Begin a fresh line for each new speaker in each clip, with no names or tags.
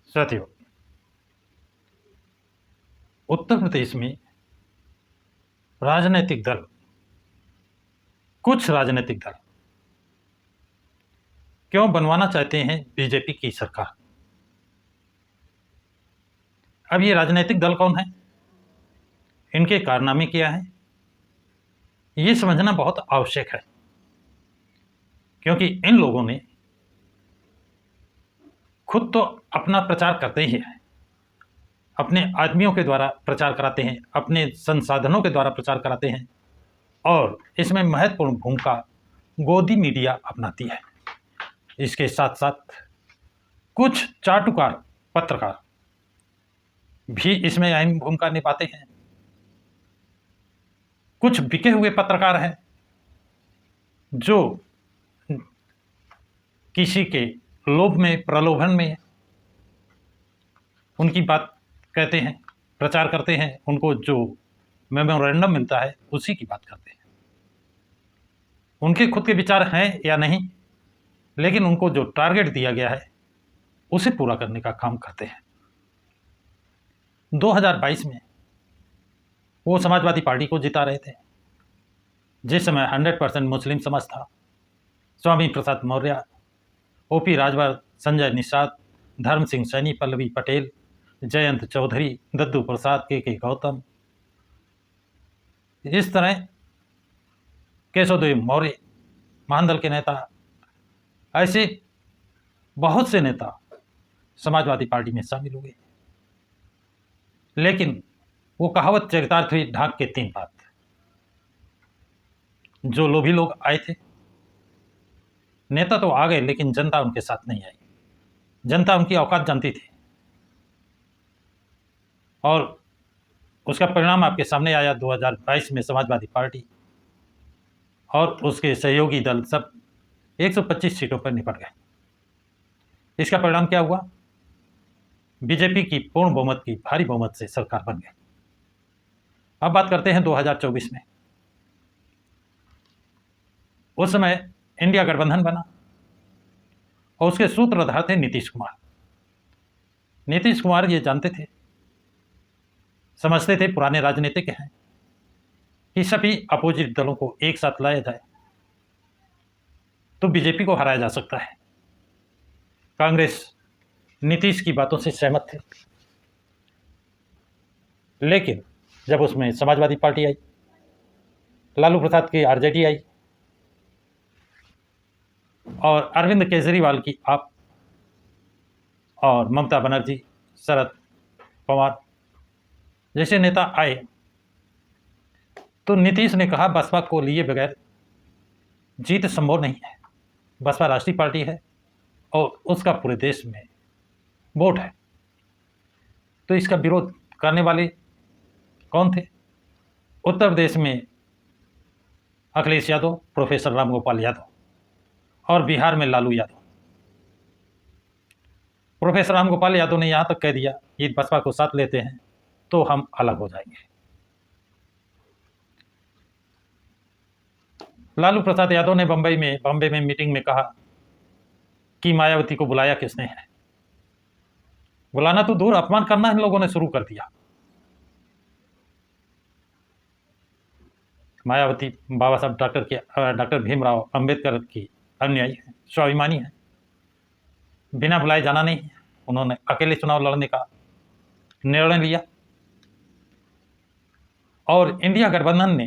साथियों, उत्तर प्रदेश में राजनीतिक दल, कुछ राजनीतिक दल क्यों बनवाना चाहते हैं बीजेपी की सरकार। अब ये राजनीतिक दल कौन है, इनके कारनामे क्या हैं, ये समझना बहुत आवश्यक है, क्योंकि इन लोगों ने खुद तो अपना प्रचार करते ही हैं, अपने आदमियों के द्वारा प्रचार कराते हैं, अपने संसाधनों के द्वारा प्रचार कराते हैं, और इसमें महत्वपूर्ण भूमिका गोदी मीडिया अपनाती है। इसके साथ साथ कुछ चाटुकार पत्रकार भी इसमें अहम भूमिका निभाते हैं। कुछ बिके हुए पत्रकार हैं जो किसी के लोभ में, प्रलोभन में उनकी बात कहते हैं, प्रचार करते हैं, उनको जो मेमोरेंडम मिलता है उसी की बात करते हैं। उनके खुद के विचार हैं या नहीं, लेकिन उनको जो टारगेट दिया गया है उसे पूरा करने का काम करते हैं। 2022 में वो समाजवादी पार्टी को जिता रहे थे, जिस समय 100% मुस्लिम समाज था। स्वामी प्रसाद मौर्य, ओपी राजभर, संजय निषाद, धर्म सिंह सैनी, पल्लवी पटेल, जयंत चौधरी, दद्दू प्रसाद, के गौतम, इस तरह केशवदेव मौर्य, महानदल के नेता, ऐसे बहुत से नेता समाजवादी पार्टी में शामिल हुए। लेकिन वो कहावत चरितार्थ हुई, ढाक के 3 बात। जो लोभी लोग आए थे, नेता तो आ गए, लेकिन जनता उनके साथ नहीं आई। जनता उनकी औकात जानती थी, और उसका परिणाम आपके सामने आया। 2022 में समाजवादी पार्टी और उसके सहयोगी दल सब 125 सीटों पर निपट गए। इसका परिणाम क्या हुआ? बीजेपी की पूर्ण बहुमत की भारी बहुमत से सरकार बन गई। अब बात करते हैं 2024 में। उस समय इंडिया गठबंधन बना और उसके सूत्रधार थे नीतीश कुमार। नीतीश कुमार ये जानते थे, समझते थे, पुराने राजनीतिक हैं, कि सभी अपोजिट दलों को एक साथ लाया जाए तो बीजेपी को हराया जा सकता है। कांग्रेस नीतीश की बातों से सहमत थे, लेकिन जब उसमें समाजवादी पार्टी आई, लालू प्रसाद की आरजेडी आई, और अरविंद केजरीवाल की आप, और ममता बनर्जी, शरद पवार जैसे नेता आए, तो नीतीश ने कहा बसपा को लिए बगैर जीत संभव नहीं है। बसपा राष्ट्रीय पार्टी है और उसका पूरे देश में वोट है। तो इसका विरोध करने वाले कौन थे? उत्तर प्रदेश में अखिलेश यादव, प्रोफेसर रामगोपाल यादव, और बिहार में लालू यादव। प्रोफेसर रामगोपाल यादव ने यहाँ तक कह दिया कि बसपा को साथ लेते हैं तो हम अलग हो जाएंगे। लालू प्रसाद यादव ने बम्बई में मीटिंग में कहा कि मायावती को बुलाया किसने है? बुलाना तो दूर, अपमान करना इन लोगों ने शुरू कर दिया। मायावती बाबा साहब डॉक्टर भीमराव अंबेडकर की अनुयायी है, स्वाभिमानी है, बिना बुलाए जाना नहीं है। उन्होंने अकेले चुनाव लड़ने का निर्णय लिया, और इंडिया गठबंधन ने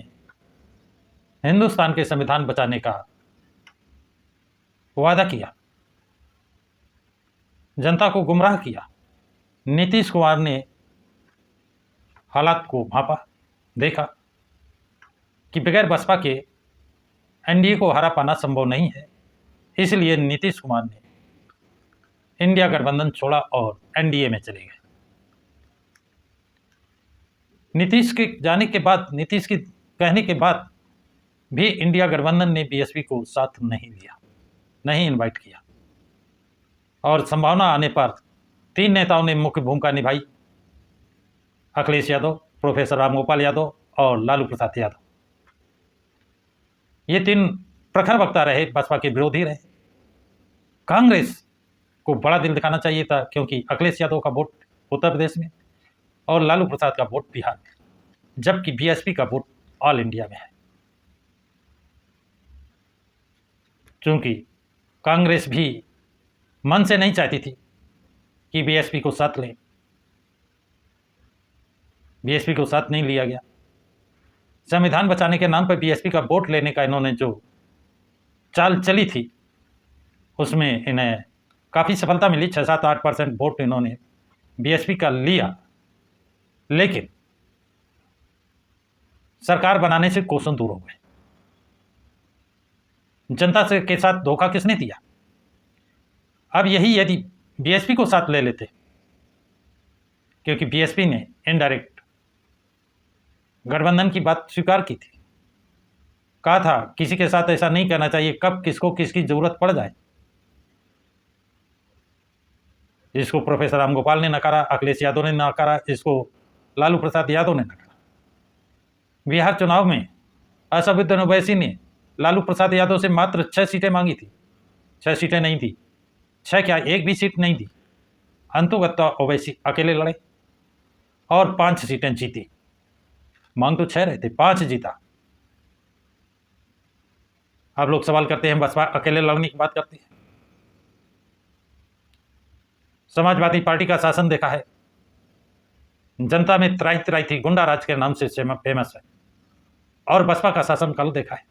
हिंदुस्तान के संविधान बचाने का वादा किया, जनता को गुमराह किया। नीतीश कुमार ने हालात को भांपा, देखा कि बगैर बसपा के एनडीए को हरा पाना संभव नहीं है, इसलिए नीतीश कुमार ने इंडिया गठबंधन छोड़ा और एनडीए में चले गए। नीतीश के जाने के बाद, नीतीश के कहने के बाद भी इंडिया गठबंधन ने बीएसपी को साथ नहीं लिया, नहीं इनवाइट किया, और संभावना आने पर 3 नेताओं ने मुख्य भूमिका निभाई, अखिलेश यादव, प्रोफेसर रामगोपाल यादव और लालू प्रसाद यादव। ये 3 प्रखर वक्ता रहे, बसपा के विरोधी रहे। कांग्रेस को बड़ा दिल दिखाना चाहिए था, क्योंकि अखिलेश यादव का वोट उत्तर प्रदेश में और लालू प्रसाद का वोट बिहार में, जबकि बीएसपी का वोट ऑल इंडिया में है। क्योंकि कांग्रेस भी मन से नहीं चाहती थी कि बीएसपी को साथ लें, बीएसपी को साथ नहीं लिया गया। संविधान बचाने के नाम पर बीएसपी का वोट लेने का इन्होंने जो चाल चली थी, उसमें इन्हें काफ़ी सफलता मिली। 6-7-8% वोट इन्होंने बीएसपी का लिया, लेकिन सरकार बनाने से कोसों दूर हो गए। जनता से के साथ धोखा किसने दिया? अब यही यदि बीएसपी को साथ ले लेते, क्योंकि बीएसपी ने इनडायरेक्ट गठबंधन की बात स्वीकार की थी, कहा था किसी के साथ ऐसा नहीं करना चाहिए, कब किसको किसकी जरूरत पड़ जाए। इसको प्रोफेसर राम गोपाल ने नकारा, अखिलेश यादव ने नकारा, इसको लालू प्रसाद यादव ने नकारा। बिहार चुनाव में असदुद्दीन ओवैसी ने लालू प्रसाद यादव से मात्र 6 सीटें मांगी थी। 6 सीटें नहीं दी, 6 क्या, एक भी सीट नहीं दी। अंतुगत्ता ओवैसी अकेले लड़े और 5 सीटें जीती। मांग तो 6 रहे थे, 5 जीता। अब लोग सवाल करते हैं बसपा अकेले लड़ने की बात करती है। समाजवादी पार्टी का शासन देखा है, जनता में त्राही त्राही थी, गुंडा राज के नाम से फेमस है। और बसपा का शासनकाल देखा है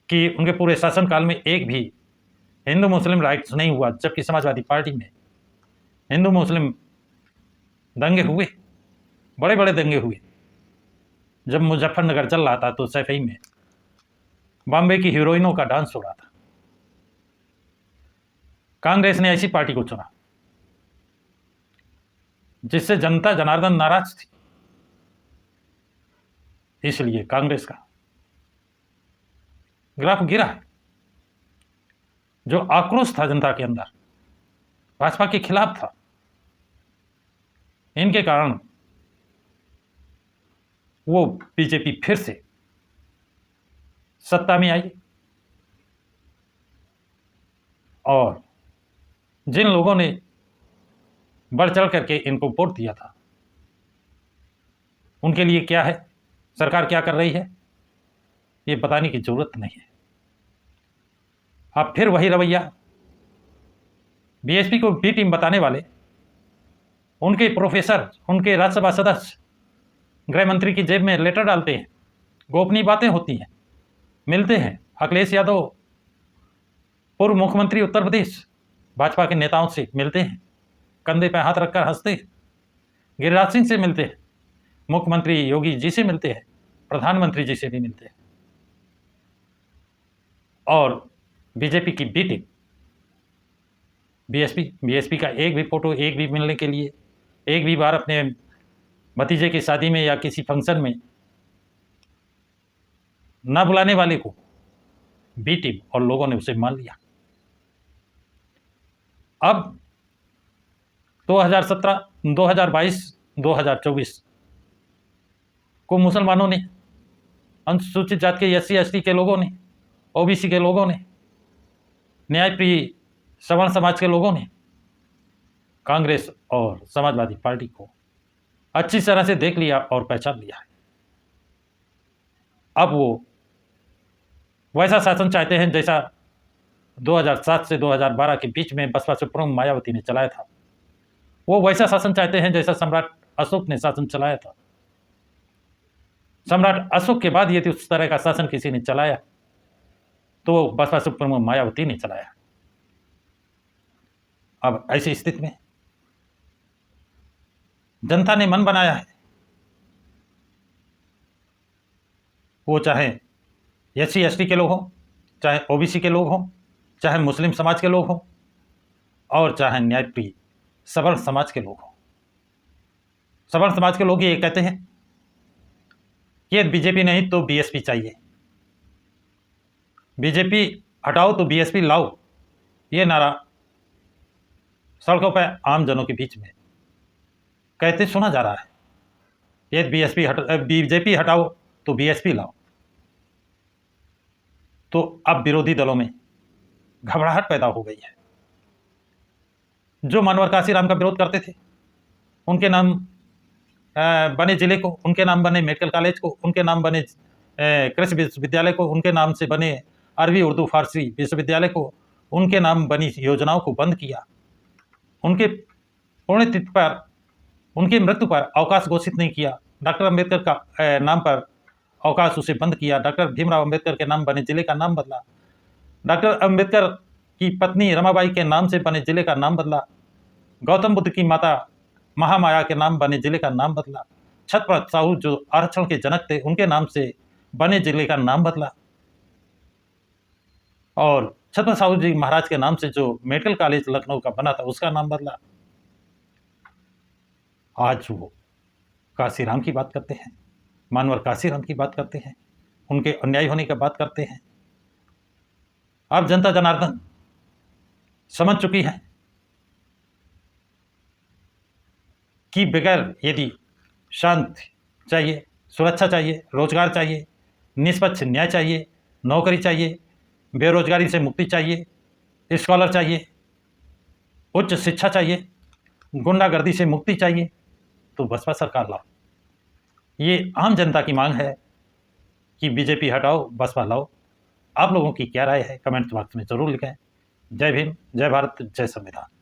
कि उनके पूरे शासनकाल में एक भी हिंदू मुस्लिम राइट्स नहीं हुआ, जबकि समाजवादी पार्टी में हिंदू मुस्लिम दंगे हुए, बड़े बड़े दंगे हुए। जब मुजफ्फरनगर चल रहा था तो सैफई में बॉम्बे की हीरोइनों का डांस हो रहा था। कांग्रेस ने ऐसी पार्टी को चुना जिससे जनता जनार्दन नाराज थी, इसलिए कांग्रेस का ग्राफ गिरा है। जो आक्रोश था जनता के अंदर भाजपा के खिलाफ था, इनके कारण वो बीजेपी फिर से सत्ता में आई। और जिन लोगों ने बढ़ चढ़ करके इनको वोट दिया था, उनके लिए क्या है, सरकार क्या कर रही है, ये बताने की जरूरत नहीं है। अब फिर वही रवैया, बीएसपी को बी टीम बताने वाले उनके प्रोफेसर, उनके राज्यसभा सदस्य गृह मंत्री की जेब में लेटर डालते हैं, गोपनीय बातें होती हैं, मिलते हैं। अखिलेश यादव पूर्व मुख्यमंत्री उत्तर प्रदेश भाजपा के नेताओं से मिलते हैं, कंधे पर हाथ रखकर हंसते हैं। गिरिराज सिंह से मिलते हैं, मुख्यमंत्री योगी जी से मिलते हैं, प्रधानमंत्री जी से भी मिलते हैं। और बीजेपी की बी टीम बीएसपी का एक भी फोटो, एक भी मिलने के लिए, एक भी बार अपने भतीजे की शादी में या किसी फंक्शन में ना बुलाने वाले को बी टीम और लोगों ने उसे मान लिया। अब 2017, 2022, 2024 को मुसलमानों ने, अनुसूचित जाति के SC ST के लोगों ने, OBC के लोगों ने, न्यायप्रिय सवर्ण समाज के लोगों ने कांग्रेस और समाजवादी पार्टी को अच्छी तरह से देख लिया और पहचान लिया है। अब वो वैसा शासन चाहते हैं जैसा 2007 से 2012 के बीच में बसपा सुप्रीमो मायावती ने चलाया था। वो वैसा शासन चाहते हैं जैसा सम्राट अशोक ने शासन चलाया था। सम्राट अशोक के बाद यदि उस तरह का शासन किसी ने चलाया तो बसपा सुप्रीमो मायावती ने चलाया। अब ऐसी स्थिति में जनता ने मन बनाया है, वो चाहे SC ST के लोग हों, चाहे OBC के लोग हों, चाहे मुस्लिम समाज के लोग हों, और चाहे न्यायप्रिय सवर्ण समाज के लोग हों। सवर्ण समाज के लोग ये कहते हैं कि बीजेपी नहीं तो BSP चाहिए, बीजेपी हटाओ तो BSP लाओ। ये नारा सड़कों पर आम जनों के बीच में कहते सुना जा रहा है। ये बीजेपी हटाओ तो BSP लाओ। तो अब विरोधी दलों में घबराहट पैदा हो गई है। जो मानवर काशीराम का विरोध करते थे उनके नाम बने जिले को, उनके नाम बने मेडिकल कॉलेज को, उनके नाम बने कृषि विश्वविद्यालय को, उनके नाम से बने अरबी उर्दू फारसी विश्वविद्यालय को, उनके नाम बनी योजनाओं को बंद किया। उनके पुण्यतिथि पर, उनकी मृत्यु पर अवकाश घोषित नहीं किया। डॉक्टर अंबेडकर का नाम पर अवकाश उसे बंद किया। डॉक्टर भीमराव अंबेडकर के नाम बने जिले का नाम बदला। डॉक्टर अंबेडकर की पत्नी रमाबाई के नाम से बने जिले का नाम बदला। गौतम बुद्ध की माता महामाया के नाम बने जिले का नाम बदला। छत्रपति साहू जो आरक्षण के जनक थे उनके नाम से बने जिले का नाम बदला। और छत्रपति साहू जी महाराज के नाम से जो मेडिकल कॉलेज लखनऊ का बना था उसका नाम बदला। आज वो काशीराम की बात करते हैं, मानवर काशीराम की बात करते हैं, उनके अन्यायी होने की बात करते हैं। अब जनता जनार्दन समझ चुकी है कि बगैर यदि शांति चाहिए, सुरक्षा चाहिए, रोजगार चाहिए, निष्पक्ष न्याय चाहिए, नौकरी चाहिए, बेरोजगारी से मुक्ति चाहिए, स्कॉलर चाहिए, उच्च शिक्षा चाहिए, गुंडागर्दी से मुक्ति चाहिए, तो बसपा सरकार लाओ। ये आम जनता की मांग है कि बीजेपी हटाओ, बसपा लाओ। आप लोगों की क्या राय है कमेंट बॉक्स में जरूर लिखें। जय भीम, जय भारत, जय संविधान।